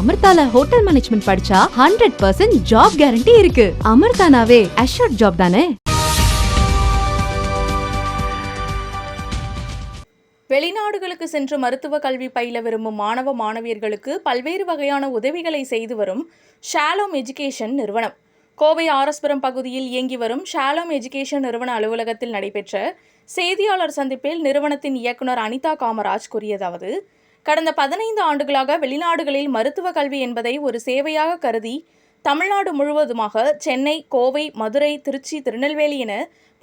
அமிர்தால hotel management படிச்சா 100% job guarantee இருக்கு. அமிர்தானாவே assured job தானே. வெளிநாடுகளுக்கு சென்று மருத்துவ கல்வி பயில விரும்பும் மாணவ மாணவியர்களுக்கு பல்வேறு வகையான உதவிகளை செய்து வரும் ஷாலோம் எஜுகேஷன் நிறுவனம். கோவை ஆர்எஸ்புரம் பகுதியில் இயங்கி வரும் ஷாலோம் எஜுகேஷன் நிறுவன அலுவலகத்தில் நடைபெற்ற செய்தியாளர் சந்திப்பில் நிறுவனத்தின் இயக்குநர் அனிதா காமராஜ் கூறியதாவது, கடந்த 15 ஆண்டுகளாக வெளிநாடுகளில் மருத்துவ கல்வி என்பதை ஒரு சேவையாக கருதி தமிழ்நாடு முழுவதுமாக சென்னை, கோவை, மதுரை, திருச்சி, திருநெல்வேலி என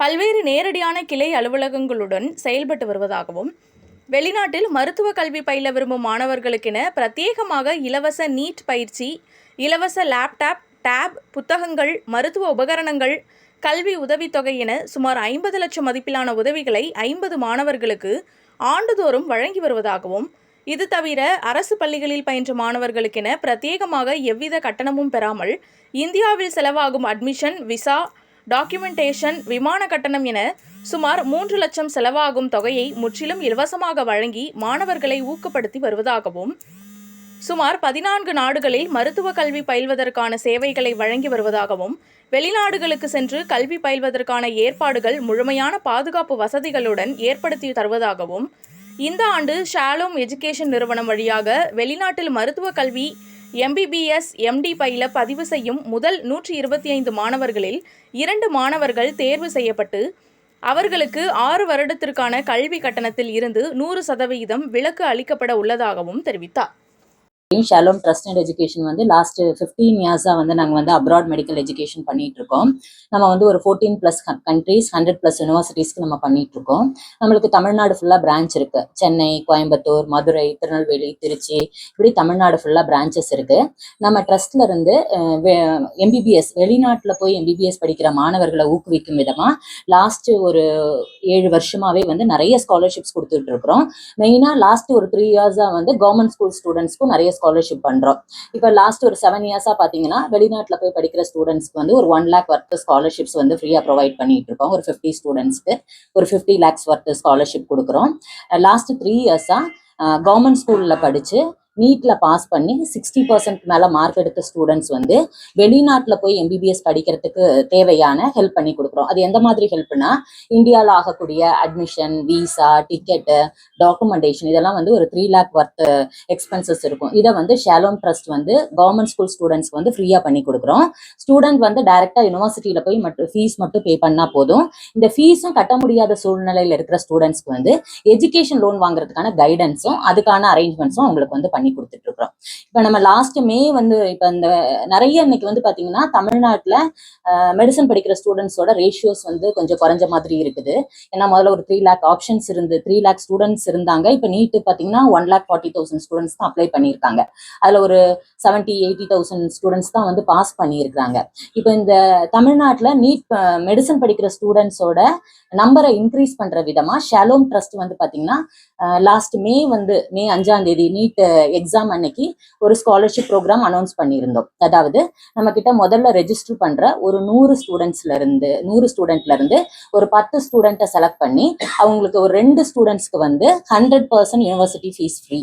பல்வேறு நேரடியான கிளை அலுவலகங்களுடன் செயல்பட்டு வருவதாகவும், வெளிநாட்டில் மருத்துவ கல்வி பயில விரும்பும் மாணவர்களுக்கென பிரத்யேகமாக இலவச நீட் பயிற்சி, இலவச லேப்டாப், டேப், புத்தகங்கள், மருத்துவ உபகரணங்கள், கல்வி உதவித்தொகை என சுமார் 50 லட்சம் மதிப்பிலான உதவிகளை 50 மாணவர்களுக்கு ஆண்டுதோறும் வழங்கி வருவதாகவும், இது தவிர அரசு பள்ளிகளில் பயின்ற மாணவர்களுக்கென பிரத்யேகமாக எவ்வித கட்டணமும் பெறாமல் இந்தியாவில் செலவாகும் அட்மிஷன், விசா, டாக்குமெண்டேஷன், விமான கட்டணம் என சுமார் 3 லட்சம் செலவாகும் தொகையை முற்றிலும் இலவசமாக வழங்கி மாணவர்களை ஊக்கப்படுத்தி வருவதாகவும், சுமார் 14 நாடுகளில் மருத்துவ கல்வி பயில்வதற்கான சேவைகளை வழங்கி வருவதாகவும், வெளிநாடுகளுக்கு சென்று கல்வி பயில்வதற்கான ஏற்பாடுகள் முழுமையான பாதுகாப்பு வசதிகளுடன் ஏற்படுத்தி தருவதாகவும், இந்த ஆண்டு ஷாலோம் எஜுகேஷன் நிறுவனம் வழியாக வெளிநாட்டில் மருத்துவ கல்வி MBBS, MD பயில பதிவு செய்யும் முதல் 125 மாணவர்களில் 2 மாணவர்கள் தேர்வு செய்யப்பட்டு அவர்களுக்கு 6 வருடத்திற்கான கல்வி கட்டணத்தில் இருந்து 100% விலக்கு அளிக்கப்பட உள்ளதாகவும் தெரிவித்தார். ஷாலோம் ட்ரஸ்ட் அண்ட் எஜுகேஷன் வந்து லாஸ்ட் 15 இயர்ஸாக வந்து நாங்கள் வந்து அப்ராட் மெடிக்கல் எஜுகேஷன் பண்ணிட்டு இருக்கோம். நம்ம வந்து ஒரு 14+ கண்ட்ரீஸ் 100+ யூனிவர்சிட்டிஸ்க்கு நம்ம பண்ணிட்டு இருக்கோம். நம்மளுக்கு தமிழ்நாடு ஃபுல்லாக பிரான்ச் இருக்கு. சென்னை, கோயம்புத்தூர், மதுரை, திருநெல்வேலி, திருச்சி, இப்படி தமிழ்நாடு ஃபுல்லாக பிரான்ச்சஸ் இருக்கு. நம்ம ட்ரஸ்ட்ல இருந்து MBBS வெளிநாட்டில் போய் MBBS படிக்கிற மாணவர்களை ஊக்குவிக்கும் விதமாக லாஸ்ட் ஒரு 7 வருஷமாவே வந்து நிறைய ஸ்காலர்ஷிப்ஸ் கொடுத்துட்டு இருக்கிறோம். மெயினாக லாஸ்ட் ஒரு 3 இயர்ஸாக வந்து கவர்மெண்ட் ஸ்கூல் ஸ்டூடெண்ட்ஸ்க்கும் நிறைய ஸ்காலர்ஷிப் பண்றோம். இப்போ லாஸ்ட் ஒரு 7 இயர்ஸா பாத்தீங்கன்னா வெளிநாட்டுல போய் படிக்கிற ஸ்டூடெண்ட்ஸ்க்கு வந்து ஒரு 1 lakh வர்த் ஸ்காலர்ஷிப்ஸ் வந்து ஃப்ரீயா ப்ரொவைட் பண்ணிட்டு இருக்கோம். ஒரு 50 ஸ்டூடெண்ட்ஸ்க்கு ஒரு 50 lakhs வர்த் ஸ்காலர்ஷிப் கொடுக்குறோம். லாஸ்ட் 3 இயர்ஸா கவர்மெண்ட் ஸ்கூல்ல படிச்சு நீட்ல பாஸ் பண்ணி 60% மேல மார்க் எடுத்த ஸ்டூடெண்ட்ஸ் வந்து வெளிநாட்டுல போய் MBBS படிக்கிறதுக்கு தேவையான ஹெல்ப் பண்ணி கொடுக்குறோம். அது எந்த மாதிரி ஹெல்ப்னா, இந்தியாவில் ஆகக்கூடிய அட்மிஷன், விசா, டிக்கெட்டு, டாக்குமெண்டேஷன் இதெல்லாம் வந்து ஒரு 3 lakh வர்த் எக்ஸ்பென்சஸ் இருக்கும். இதை வந்து ஷாலோம் ட்ரஸ்ட் வந்து கவர்மெண்ட் ஸ்கூல் ஸ்டூடெண்ட்ஸ்க்கு வந்து ஃப்ரீயா பண்ணி கொடுக்குறோம். ஸ்டூடெண்ட் வந்து டைரக்டா யூனிவர்சிட்டியில போய் ஃபீஸ் மட்டும் பே பண்ணா போதும். இந்த ஃபீஸும் கட்ட முடியாத சூழ்நிலையில இருக்கிற ஸ்டூடெண்ட்ஸ்க்கு வந்து எஜுகேஷன் லோன் வாங்குறதுக்கான கைடன்ஸும் அதுக்கான அரேஞ்ச்மெண்ட்ஸும் அவங்களுக்கு வந்து பண்ணி கொடுத்துட்டு இருக்கிறோம். இப்ப நம்ம லாஸ்ட் மே வந்து இப்ப இந்த நிறைய இன்னைக்கு வந்து பாத்தீங்கன்னா தமிழ்நாட்டுல மெடிசன் படிக்கிற ஸ்டூடெண்ட்ஸோட ரேஷியோஸ் வந்து கொஞ்சம் குறைஞ்ச மாதிரி இருக்குது. ஏன்னா முதல்ல ஒரு 3 lakh ஆப்ஷன்ஸ் இருந்து 3 lakh ஸ்டூடெண்ட்ஸ் இருந்தாங்க. இப்ப நீட் பாத்தீங்கன்னா 1,40,000 ஸ்டூடெண்ட்ஸ் தான் அப்ளை பண்ணியிருக்காங்க. அதுல ஒரு 70,000-80,000 ஸ்டூடெண்ட்ஸ் தான் வந்து பாஸ் பண்ணியிருக்காங்க. இப்போ இந்த தமிழ்நாட்டுல நீட் மெடிசன் படிக்கிற ஸ்டூடெண்ட்ஸோட நம்பரை இன்க்ரீஸ் பண்ற விதமா ஷாலோம் ட்ரஸ்ட் வந்து பாத்தீங்கன்னா லாஸ்ட் மே 5ஆம் தேதி நீட் எக்ஸாம் அன்னைக்கு ஒரு ஸ்காலர்ஷிப் ப்ரோக்ராம் அனௌன்ஸ் பண்ணியிருந்தோம். அதாவது நம்ம கிட்ட முதல்ல ரெஜிஸ்டர் பண்ற ஒரு 100 ஸ்டூடெண்ட்ல இருந்து ஒரு 10 ஸ்டூடெண்ட்டை செலக்ட் பண்ணி அவங்களுக்கு ஒரு 2 ஸ்டூடெண்ட்ஸ்க்கு வந்து 100% யூனிவர்சிட்டி ஃபீஸ் ஃப்ரீ,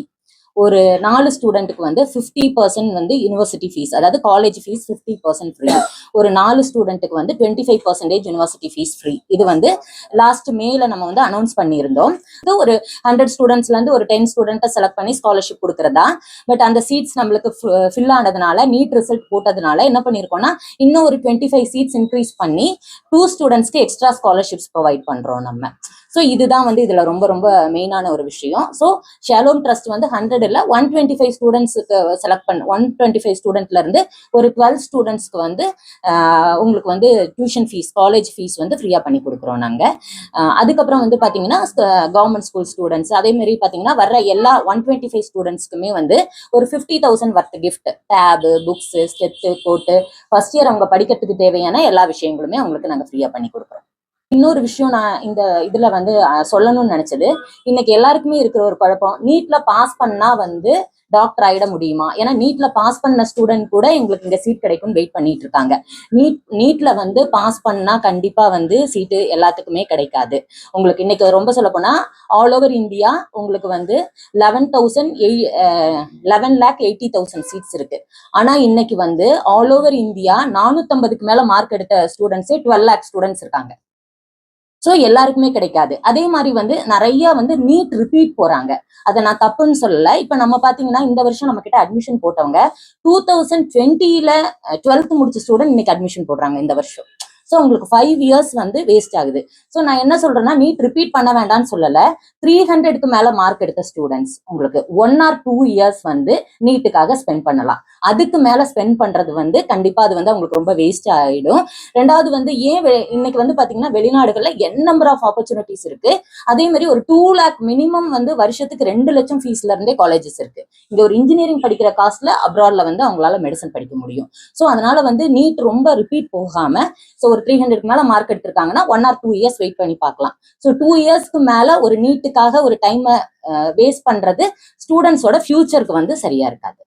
ஒரு 4 ஸ்டூடெண்ட்டுக்கு வந்து 50% வந்து யூனிவர்சிட்டி ஃபீஸ், அதாவது காலேஜ் ஃபீஸ் 50% ஃப்ரீ, ஒரு 4 ஸ்டூடெண்ட்டுக்கு வந்து 25% யூனிவர்சிட்டி ஃபீஸ் ஃப்ரீ. இது வந்து லாஸ்ட் மேல நம்ம வந்து அனௌன்ஸ் பண்ணியிருந்தோம். இது ஒரு 100 ஸ்டூடெண்ட்ஸ்ல இருந்து ஒரு 10 ஸ்டூடெண்ட்டை செலக்ட் பண்ணி ஸ்காலர்ஷிப் கொடுக்குறதா. பட் அந்த சீட்ஸ் நம்மளுக்கு ஃபில் ஆனதுனால நீட் ரிசல்ட் போட்டதுனால என்ன பண்ணிருக்கோம்னா இன்னும் ஒரு 25 சீட்ஸ் இன்க்ரீஸ் பண்ணி 2 ஸ்டூடெண்ட்ஸ்க்கு எக்ஸ்ட்ரா ஸ்காலர்ஷிப்ஸ் ப்ரொவைட் பண்றோம் நம்ம. ஸோ இதுதான் வந்து இதுல ரொம்ப ரொம்ப மெயினான ஒரு விஷயம். ஸோ ஷாலோம் ட்ரஸ்ட் வந்து 100 இல்ல 125 ஸ்டூடெண்ட்ஸுக்கு செலக்ட் பண்ண 125 ஸ்டூடெண்ட்ல இருந்து ஒரு 12 ஸ்டூடெண்ட்ஸ்க்கு வந்து உங்களுக்கு வந்து டியூஷன் ஃபீஸ், காலேஜ் ஃபீஸ் வந்து ஃப்ரீயா பண்ணி கொடுக்குறோம் நாங்க. அதுக்கப்புறம் வந்து பாத்தீங்கன்னா கவர்மெண்ட் ஸ்கூல் ஸ்டூடெண்ட்ஸ் அதே மாதிரி பாத்தீங்கன்னா வர்ற எல்லா 125 ஸ்டூடெண்ட்ஸ்க்குமே வந்து ஒரு 50,000 வர்த் கிஃப்ட், டேபு, புக்ஸ், ஸ்டெத்து, கோட்டு, ஃபர்ஸ்ட் இயர் அவங்க படிக்கிறதுக்கு தேவையான எல்லா விஷயங்களுமே அவங்களுக்கு நாங்க ஃப்ரீயா பண்ணி கொடுக்குறோம். இன்னொரு விஷயம் நான் இந்த இதுல வந்து சொல்லணும்னு நினைச்சது, இன்னைக்கு எல்லாருக்குமே இருக்கிற ஒரு குழப்பம், நீட்ல பாஸ் பண்ணா வந்து டாக்டர் ஆயிட முடியுமா? ஏன்னா நீட்ல பாஸ் பண்ண ஸ்டூடெண்ட் கூட எங்களுக்கு இங்க சீட் கிடைக்கும் வெயிட் பண்ணிட்டு இருக்காங்க. நீட்ல வந்து பாஸ் பண்ணா கண்டிப்பா வந்து சீட்டு எல்லாத்துக்குமே கிடைக்காது. உங்களுக்கு இன்னைக்கு ரொம்ப சொல்ல போனா ஆல் ஓவர் இந்தியா உங்களுக்கு வந்து 11,80,000 சீட்ஸ் இருக்கு. ஆனா இன்னைக்கு வந்து ஆல் ஓவர் இந்தியா 450க்கு மேல மார்க் எடுத்த ஸ்டூடெண்ட்ஸே 12 லேக் ஸ்டூடெண்ட்ஸ் இருக்காங்க. ஸோ எல்லாருக்குமே கிடைக்காது. அதே மாதிரி வந்து நிறைய வந்து நீட் ரிப்பீட் போறாங்க. அதை நான் தப்புன்னு சொல்லல. இப்ப நம்ம பாத்தீங்கன்னா இந்த வருஷம் நம்ம கிட்ட அட்மிஷன் போட்டவங்க 2020ல 12th முடிச்ச ஸ்டூடெண்ட் இன்னைக்கு அட்மிஷன் போடுறாங்க இந்த வருஷம். ஸோ உங்களுக்கு 5 இயர்ஸ் வந்து வேஸ்ட் ஆகுது. ஸோ நான் என்ன சொல்றேன்னா நீட் ரிப்பீட் பண்ண வேண்டாம்னு சொல்லல. 300க்கு மேல மார்க் எடுத்த ஸ்டூடெண்ட்ஸ் உங்களுக்கு 1 or 2 இயர்ஸ் வந்து நீட்டுக்காக ஸ்பெண்ட் பண்ணலாம். அதுக்கு மேல ஸ்பெண்ட் பண்றது வந்து கண்டிப்பா அது வந்து அவங்களுக்கு ரொம்ப வேஸ்ட் ஆயிடும். ரெண்டாவது வந்து இன்னைக்கு வந்து பாத்தீங்கன்னா வெளிநாடுகள்ல நம்பர் ஆஃப் ஆப்பர்ச்சுனிட்டிஸ் இருக்கு. அதே மாதிரி ஒரு 2 லேக் மினிமம் வந்து வருஷத்துக்கு 2 லட்சம் ஃபீஸ்ல இருந்தே காலேஜஸ் இருக்கு. இங்க ஒரு இன்ஜினியரிங் படிக்கிற காஸ்ட்ல அப்ராட்ல வந்து அவங்களால மெடிசன் படிக்க முடியும். ஸோ அதனால வந்து நீட் ரொம்ப ரிப்பீட் போகாம ஸோ ஒரு 300க்கு மேல மார்க் எடுத்திருக்காங்கன்னா 1 or 2 இயர்ஸ் வெயிட் பண்ணி பார்க்கலாம். ஸோ 2 இயர்ஸ்க்கு மேல ஒரு நீட்டுக்காக ஒரு டைமை வேஸ்ட் பண்றது ஸ்டூடெண்ட்ஸோட ஃபியூச்சருக்கு வந்து சரியா இருக்காது.